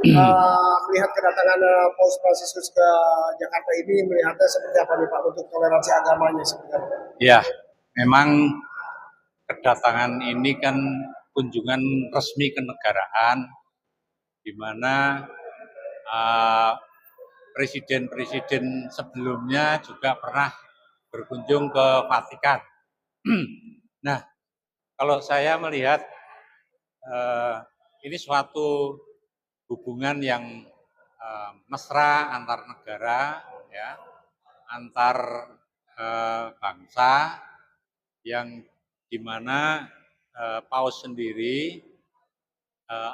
Melihat kedatangan Paus Fransiskus ke Jakarta ini, melihatnya seperti apa nih Pak untuk toleransi agamanya sebenarnya? Ya, memang kedatangan ini kan kunjungan resmi kenegaraan di mana presiden-presiden sebelumnya juga pernah berkunjung ke Vatikan. Nah, kalau saya melihat ini suatu hubungan yang mesra antar negara, ya, antar bangsa, yang dimana Paus sendiri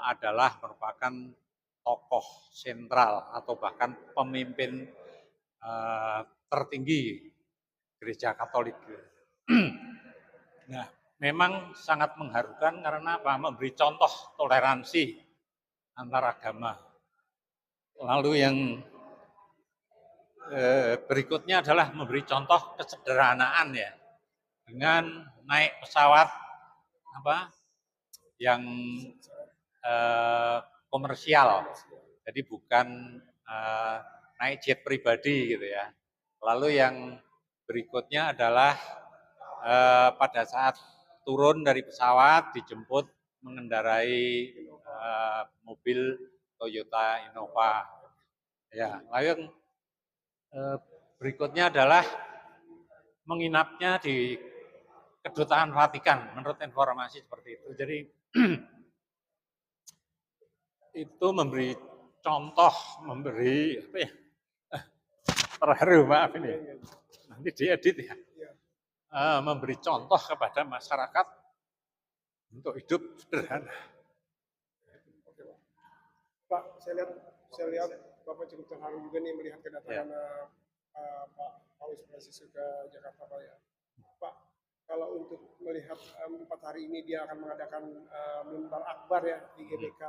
adalah merupakan tokoh sentral atau bahkan pemimpin tertinggi Gereja Katolik. Nah, memang sangat mengharukan karena apa? Memberi contoh toleransi antar agama. Lalu yang berikutnya adalah memberi contoh kesederhanaan, ya, dengan naik pesawat yang komersial, jadi bukan naik jet pribadi gitu ya. Lalu yang berikutnya adalah pada saat turun dari pesawat dijemput mengendarai mobil Toyota Innova. Ya, lalu yang berikutnya adalah menginapnya di Kedutaan Vatikan, menurut informasi seperti itu. Jadi itu memberi contoh, memberi apa ya? Terharu, maaf ini. Nanti diedit ya. Memberi contoh kepada masyarakat untuk hidup sederhana. Pak, saya lihat Bapak cukup terharu juga nih melihat kedatangan Pak Paus Fransiskus ke Jakarta, Pak, ya. Pak, kalau untuk melihat 4 hari ini dia akan mengadakan mimbar akbar ya di GBK,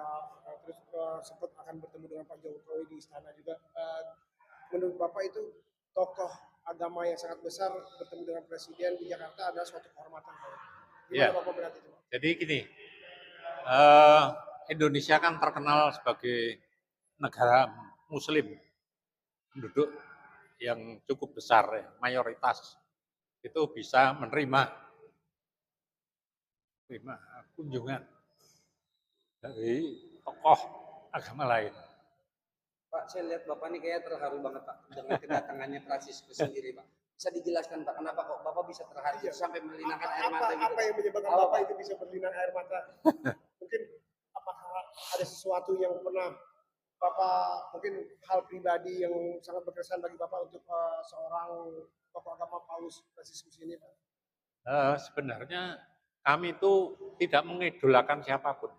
terus sempat akan bertemu dengan Pak Jokowi di istana juga. Menurut Bapak itu tokoh agama yang sangat besar bertemu dengan presiden di Jakarta adalah suatu kehormatan, Pak. Gimana Bapak melihat itu, Pak? Jadi gini, Indonesia kan terkenal sebagai negara Muslim, penduduk yang cukup besar, ya, mayoritas itu bisa menerima kunjungan dari tokoh agama lain. Pak, saya lihat Bapak ini kayaknya terharu banget Pak dengan kedatangannya Fransiskus sendiri Pak. Bisa dijelaskan Pak, kenapa kok Bapak bisa terharu sampai melinangkan air mata gitu? Apa yang menyebabkan Bapak itu bisa berlinang air mata? Mungkin apakah ada sesuatu yang pernah Bapak, mungkin hal pribadi yang sangat berkesan bagi Bapak untuk seorang tokoh agama Paus Fransiskus ini, Pak? Sebenarnya kami itu tidak mengidolakan siapapun.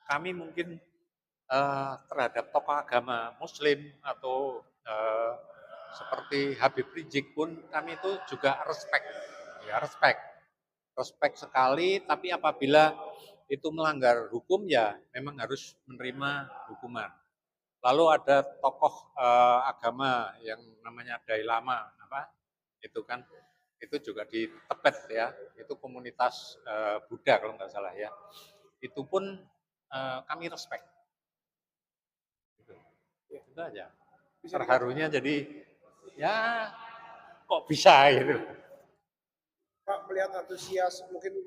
Kami mungkin terhadap tokoh agama Muslim atau seperti Habib Rizik pun kami itu juga respect, ya, respect sekali. Tapi apabila itu melanggar hukum, ya memang harus menerima hukuman. Lalu ada tokoh agama yang namanya Dalai Lama, itu kan, itu juga di Tibet ya, itu komunitas Buddha kalau nggak salah ya. Itu pun kami respect. Itu aja. Terharunya jadi ya kok bisa gitu. Pak, melihat antusias mungkin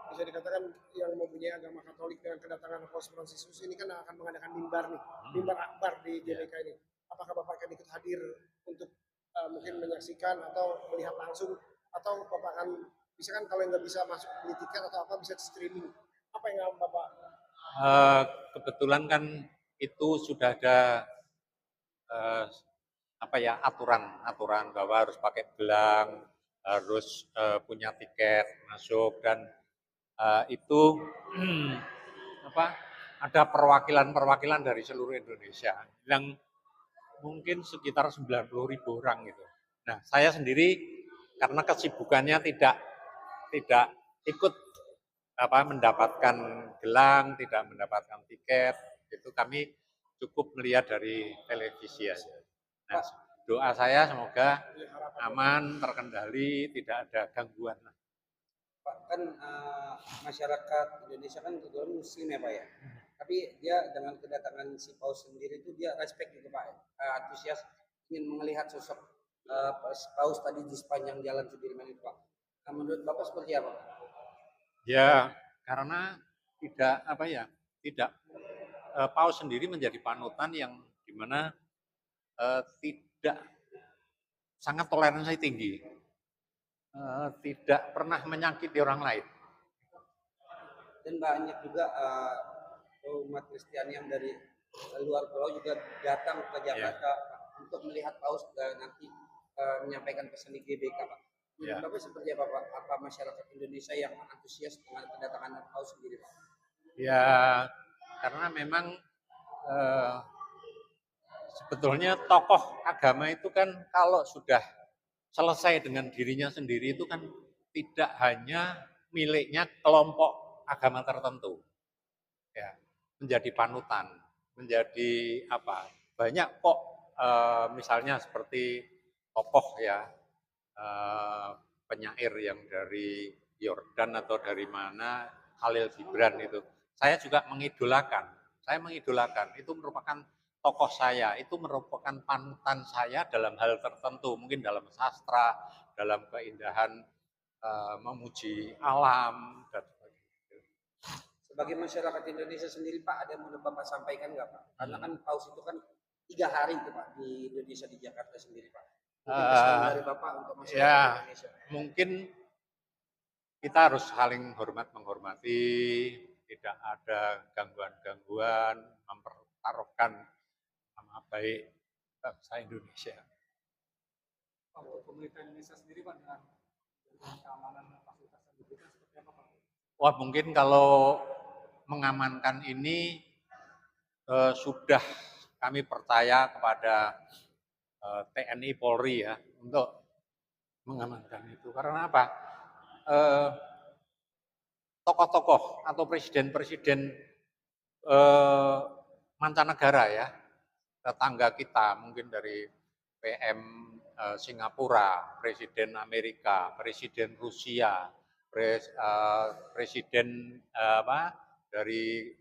bisa dikatakan yang mempunyai agama Katolik dengan kedatangan Paus Fransiskus ini kan akan mengadakan mimbar nih, mimbar akbar di GBK ini. Apakah Bapak akan ikut hadir untuk mungkin menyaksikan atau melihat langsung, atau Bapak akan bisa kan kalau nggak bisa masuk beli tiket atau apa bisa streaming? Apa yang Bapak? Kebetulan kan itu sudah ada aturan bahwa harus pakai gelang, harus punya tiket masuk, dan itu ada perwakilan dari seluruh Indonesia yang mungkin sekitar 90.000 orang gitu. Nah, saya sendiri karena kesibukannya tidak ikut mendapatkan gelang, tidak mendapatkan tiket, itu kami cukup melihat dari televisi aja. Nah, doa saya semoga aman, terkendali, tidak ada gangguan. Pak, kan masyarakat Indonesia kan kebetulan Muslim ya Pak ya. Tapi dia dengan kedatangan si Paus sendiri itu dia respect gitu Pak, antusias ingin melihat sosok Paus tadi di sepanjang jalan Sudirman itu Pak. Nah, menurut Bapak seperti apa? Ya, karena tidak apa ya, tidak Paus sendiri menjadi panutan yang dimana tidak sangat toleransi tinggi, tidak pernah menyakiti orang lain. Dan banyak juga umat Kristen yang dari luar pulau juga datang ke Jakarta untuk melihat Paus nanti menyampaikan pesan di GBK Pak. Menurut Bapak seperti apa Pak? Apa masyarakat Indonesia yang antusias dengan kedatangan Paus sendiri Pak? Ya, karena memang sebetulnya tokoh agama itu kan kalau sudah selesai dengan dirinya sendiri itu kan tidak hanya miliknya kelompok agama tertentu, ya, menjadi panutan, menjadi apa? Banyak kok misalnya seperti tokoh ya penyair yang dari Yordan atau dari mana, Khalil Gibran itu. Saya juga mengidolakan. Saya mengidolakan. Itu merupakan tokoh saya. Itu merupakan panutan saya dalam hal tertentu. Mungkin dalam sastra, dalam keindahan memuji alam dan sebagainya. Sebagai masyarakat Indonesia sendiri Pak, ada yang mau Bapak sampaikan nggak Pak? Karena kan Paus itu kan 3 hari itu Pak di Indonesia, di Jakarta sendiri Pak. Mungkin pesan dari Bapak untuk masyarakat Indonesia. Mungkin kita harus saling hormat menghormati, tidak ada gangguan-gangguan, mempertaruhkan nama baik bangsa Indonesia. Untuk pemerintah Indonesia sendiri Pak dengan keamanan fasilitas yang diberikan seperti apa Pak? Wah, mungkin kalau mengamankan ini sudah kami percaya kepada TNI Polri ya untuk mengamankan itu. Karena apa? Tokoh-tokoh atau presiden-presiden mancanegara ya, tetangga kita mungkin dari PM Singapura, Presiden Amerika, Presiden Rusia, Presiden dari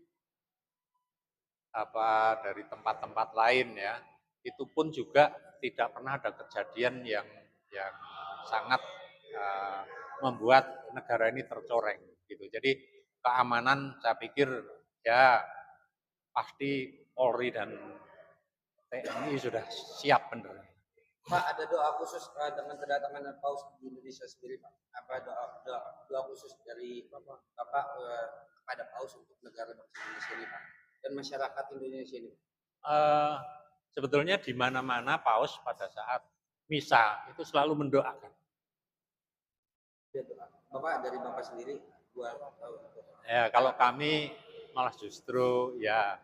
tempat-tempat lain ya, itu pun juga tidak pernah ada kejadian yang sangat membuat negara ini tercoreng gitu. Jadi keamanan saya pikir ya pasti Polri dan TNI sudah siap benar. Pak, ada doa khusus dengan kedatangan Paus di Indonesia sendiri Pak? Apa doa khusus dari Bapak kepada Paus untuk negara bangsa Indonesia ini Pak? Dan masyarakat Indonesia ini? Sebetulnya di mana-mana Paus pada saat misa itu selalu mendoakan. Bapak dari Bapak sendiri buat ya kalau kami malah justru ya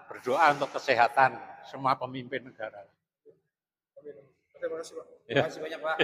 berdoa untuk kesehatan semua pemimpin negara. Terima kasih Pak. Terima kasih banyak Pak.